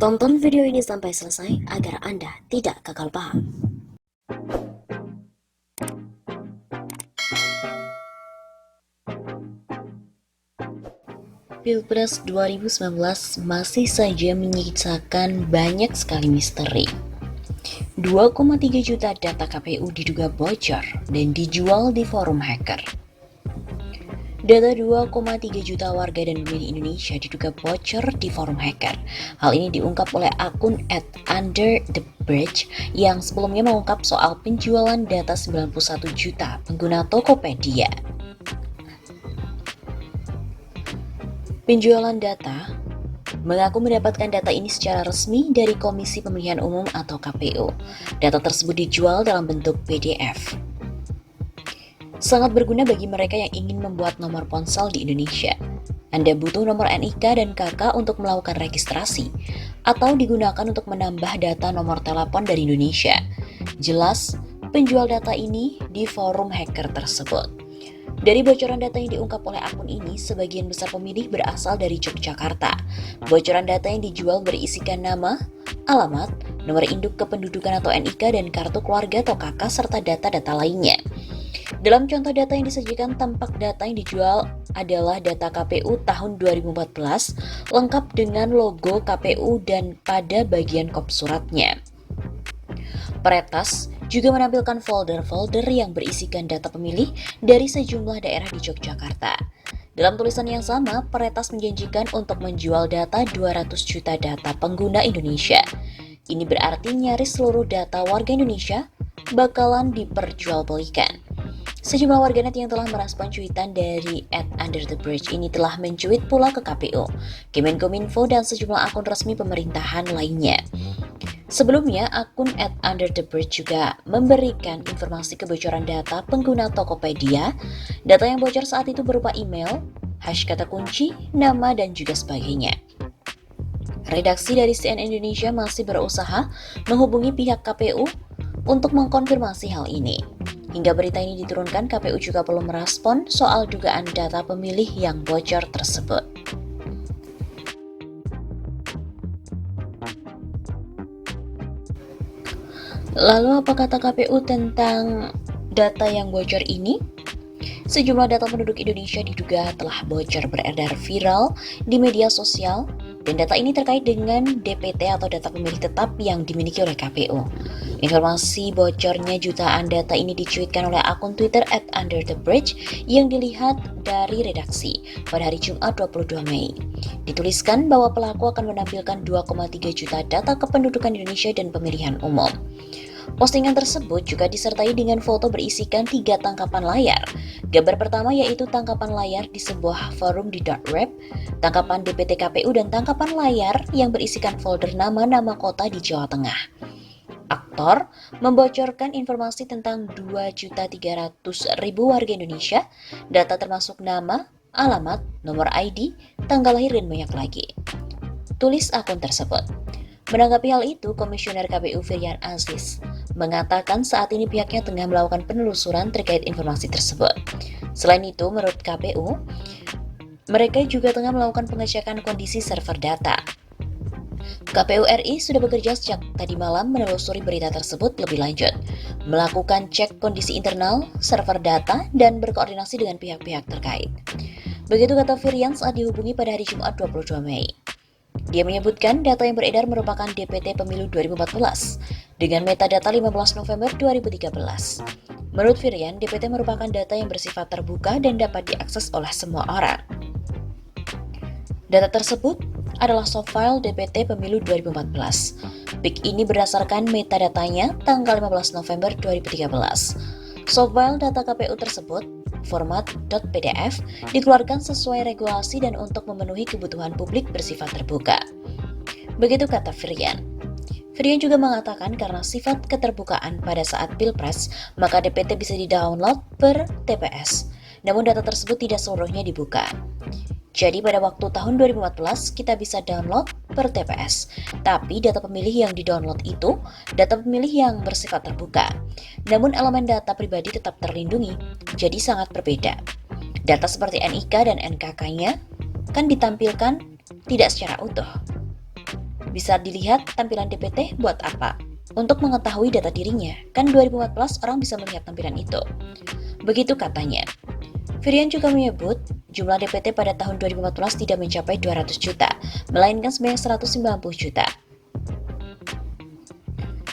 Tonton video ini sampai selesai agar Anda tidak gagal paham. Pilpres 2019 masih saja menyisakan banyak sekali misteri. 2,3 juta data KPU diduga bocor dan dijual di forum hacker. Data 2,3 juta warga dan pemilih Indonesia diduga bocor di forum hacker. Hal ini diungkap oleh akun @underthebridge yang sebelumnya mengungkap soal penjualan data 91 juta pengguna Tokopedia. Penjualan data mengaku mendapatkan data ini secara resmi dari Komisi Pemilihan Umum atau KPU. Data tersebut dijual dalam bentuk PDF. Sangat berguna bagi mereka yang ingin membuat nomor ponsel di Indonesia. Anda butuh nomor NIK dan KK untuk melakukan registrasi, atau digunakan untuk menambah data nomor telepon dari Indonesia. Jelas, penjual data ini di forum hacker tersebut. Dari bocoran data yang diungkap oleh akun ini, sebagian besar pemilih berasal dari Yogyakarta. Bocoran data yang dijual berisikan nama, alamat, nomor induk kependudukan atau NIK, dan kartu keluarga atau KK, serta data-data lainnya. Dalam contoh data yang disajikan, tampak data yang dijual adalah data KPU tahun 2014, lengkap dengan logo KPU dan pada bagian kop suratnya. Peretas juga menampilkan folder-folder yang berisikan data pemilih dari sejumlah daerah di Yogyakarta. Dalam tulisan yang sama, Peretas menjanjikan untuk menjual data 200 juta data pengguna Indonesia. Ini berarti nyaris seluruh data warga Indonesia bakalan diperjualbelikan. Sejumlah warganet yang telah merespon cuitan dari @underthebridge ini telah mencuit pula ke KPU, Kemenkominfo, dan sejumlah akun resmi pemerintahan lainnya. Sebelumnya, akun @underthebridge juga memberikan informasi kebocoran data pengguna Tokopedia. Data yang bocor saat itu berupa email, hash kata kunci, nama, dan juga sebagainya. Redaksi dari CNN Indonesia masih berusaha menghubungi pihak KPU untuk mengkonfirmasi hal ini. Hingga berita ini diturunkan, KPU juga belum merespon soal dugaan data pemilih yang bocor tersebut. Lalu apa kata KPU tentang data yang bocor ini? Sejumlah data penduduk Indonesia diduga telah bocor beredar viral di media sosial, dan data ini terkait dengan DPT atau data pemilih tetap yang dimiliki oleh KPU. Informasi bocornya jutaan data ini dicuitkan oleh akun Twitter @underthebridge yang dilihat dari redaksi pada hari Jumat 22 Mei. Dituliskan bahwa pelaku akan menampilkan 2,3 juta data kependudukan Indonesia dan pemilihan umum. Postingan tersebut juga disertai dengan foto berisikan 3 tangkapan layar. Gambar pertama yaitu tangkapan layar di sebuah forum di dark web, tangkapan DPT KPU, dan tangkapan layar yang berisikan folder nama-nama kota di Jawa Tengah. Aktor membocorkan informasi tentang 2.300.000 warga Indonesia, data termasuk nama, alamat, nomor ID, tanggal lahir, dan banyak lagi. Tulis akun tersebut. Menanggapi hal itu, Komisioner KPU Firian Aziz mengatakan saat ini pihaknya tengah melakukan penelusuran terkait informasi tersebut. Selain itu, menurut KPU, mereka juga tengah melakukan pengecekan kondisi server data. KPU RI sudah bekerja sejak tadi malam menelusuri berita tersebut lebih lanjut, melakukan cek kondisi internal, server data, dan berkoordinasi dengan pihak-pihak terkait. Begitu kata Firian saat dihubungi pada hari Jumat 22 Mei. Dia menyebutkan data yang beredar merupakan DPT Pemilu 2014 dengan metadata 15 November 2013. Menurut Firian, DPT merupakan data yang bersifat terbuka dan dapat diakses oleh semua orang. Data tersebut adalah soft file DPT Pemilu 2014. PIK ini berdasarkan metadatanya tanggal 15 November 2013. Soft file data KPU tersebut, format .pdf, dikeluarkan sesuai regulasi dan untuk memenuhi kebutuhan publik bersifat terbuka. Begitu kata Firian. Firian juga mengatakan karena sifat keterbukaan pada saat Pilpres, maka DPT bisa di-download per TPS. Namun data tersebut tidak seluruhnya dibuka. Jadi pada waktu tahun 2014 kita bisa download per TPS, tapi data pemilih yang di-download itu data pemilih yang bersifat terbuka. Namun elemen data pribadi tetap terlindungi, jadi sangat berbeda. Data seperti NIK dan NKK-nya kan ditampilkan tidak secara utuh. Bisa dilihat tampilan DPT buat apa? Untuk mengetahui data dirinya, kan 2014 orang bisa melihat tampilan itu. Begitu katanya. Firian juga menyebut, jumlah DPT pada tahun 2014 tidak mencapai 200 juta, melainkan sebanyak 190 juta.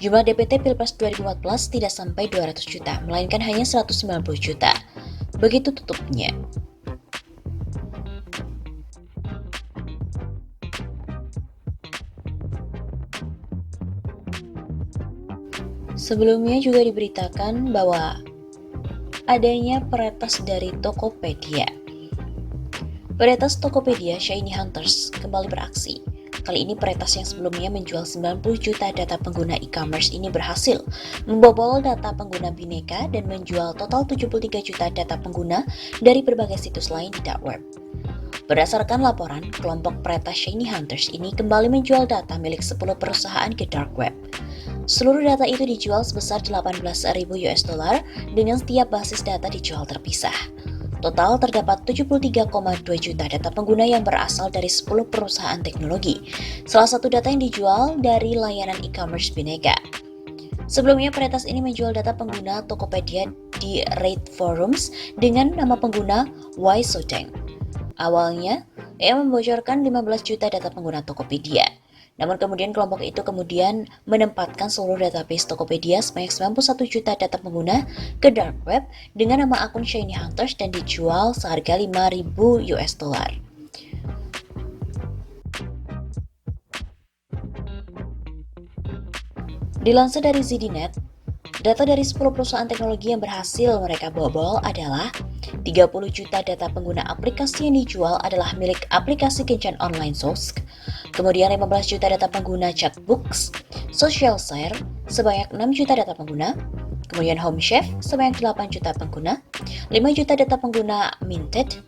Jumlah DPT Pilpres 2014 tidak sampai 200 juta, melainkan hanya 190 juta. Begitu tutupnya. Sebelumnya juga diberitakan bahwa adanya peretas dari Tokopedia. Peretas Tokopedia Shiny Hunters kembali beraksi. Kali ini peretas yang sebelumnya menjual 90 juta data pengguna e-commerce ini berhasil membobol data pengguna Bineka dan menjual total 73 juta data pengguna dari berbagai situs lain di dark web. Berdasarkan laporan, kelompok peretas Shiny Hunters ini kembali menjual data milik 10 perusahaan ke dark web. Seluruh data itu dijual sebesar 18.000 US dollar dengan setiap basis data dijual terpisah. Total terdapat 73,2 juta data pengguna yang berasal dari 10 perusahaan teknologi. Salah satu data yang dijual dari layanan e-commerce Bineka. Sebelumnya, peretas ini menjual data pengguna Tokopedia di Reddit Forums dengan nama pengguna Wai Sodeng. Awalnya, ia membocorkan 15 juta data pengguna Tokopedia. Namun kemudian kelompok itu menempatkan seluruh database Tokopedia sebanyak 91 juta data pengguna ke dark web dengan nama akun Shiny Hunters dan dijual seharga 5.000 US dollar. Dilansir dari ZDNet, data dari 10 perusahaan teknologi yang berhasil mereka bobol adalah 30 juta data pengguna aplikasi yang dijual adalah milik aplikasi Kencan Online Sosk, kemudian 15 juta data pengguna Chatbooks, SocialShare sebanyak 6 juta data pengguna, kemudian Home Chef sebanyak 8 juta pengguna, 5 juta data pengguna Minted,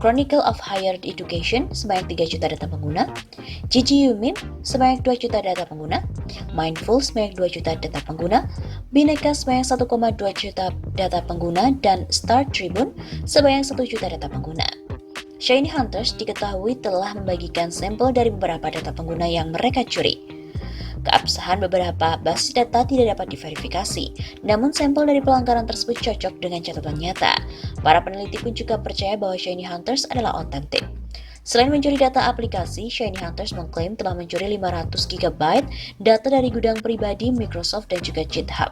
Chronicle of Higher Education sebanyak 3 juta data pengguna, GGU Meme sebanyak 2 juta data pengguna, Mindful sebanyak 2 juta data pengguna, Bineka sebanyak 1,2 juta data pengguna, dan Star Tribune sebanyak 1 juta data pengguna. Shiny Hunters diketahui telah membagikan sampel dari beberapa data pengguna yang mereka curi. Keabsahan beberapa basis data tidak dapat diverifikasi, namun sampel dari pelanggaran tersebut cocok dengan catatan nyata. Para peneliti pun juga percaya bahwa Shiny Hunters adalah otentik. Selain mencuri data aplikasi, Shiny Hunters mengklaim telah mencuri 500 GB data dari gudang pribadi Microsoft dan juga GitHub.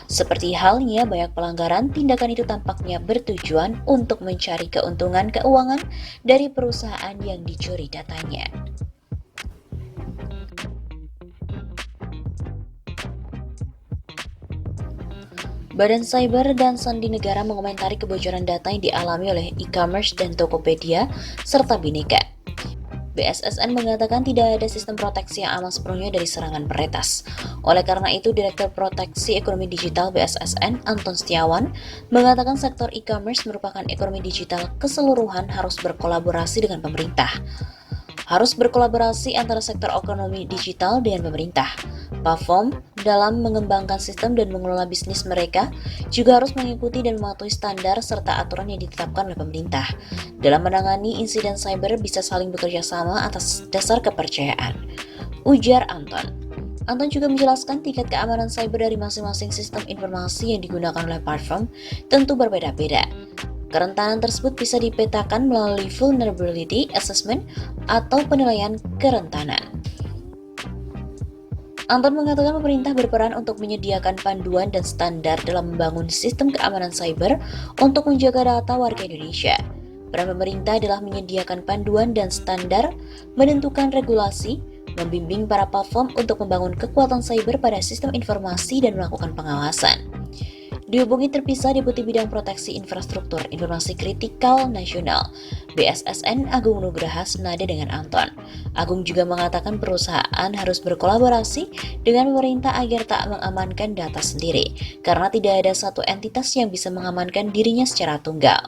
Seperti halnya banyak pelanggaran, tindakan itu tampaknya bertujuan untuk mencari keuntungan keuangan dari perusahaan yang dicuri datanya. Badan Cyber dan Sandi Negara mengomentari kebocoran data yang dialami oleh e-commerce dan Tokopedia serta Bineka. BSSN mengatakan tidak ada sistem proteksi yang aman sepenuhnya dari serangan peretas. Oleh karena itu, Direktur Proteksi Ekonomi Digital BSSN, Anton Setiawan, mengatakan sektor e-commerce merupakan ekonomi digital keseluruhan harus berkolaborasi dengan pemerintah. Harus berkolaborasi antara sektor ekonomi digital dengan pemerintah. Platform dalam mengembangkan sistem dan mengelola bisnis mereka juga harus mengikuti dan mematuhi standar serta aturan yang ditetapkan oleh pemerintah. Dalam menangani insiden cyber bisa saling bekerja sama atas dasar kepercayaan, ujar Anton. Anton juga menjelaskan tingkat keamanan cyber dari masing-masing sistem informasi yang digunakan oleh platform tentu berbeda-beda. Kerentanan tersebut bisa dipetakan melalui vulnerability assessment atau penilaian kerentanan. Anton mengatakan pemerintah berperan untuk menyediakan panduan dan standar dalam membangun sistem keamanan cyber untuk menjaga data warga Indonesia. Peran pemerintah adalah menyediakan panduan dan standar, menentukan regulasi, membimbing para platform untuk membangun kekuatan cyber pada sistem informasi dan melakukan pengawasan. Dihubungi terpisah Deputi Bidang Proteksi Infrastruktur Informasi Kritikal Nasional BSSN Agung Nugraha senada dengan Anton. Agung juga mengatakan perusahaan harus berkolaborasi dengan pemerintah agar tak mengamankan data sendiri, karena tidak ada satu entitas yang bisa mengamankan dirinya secara tunggal.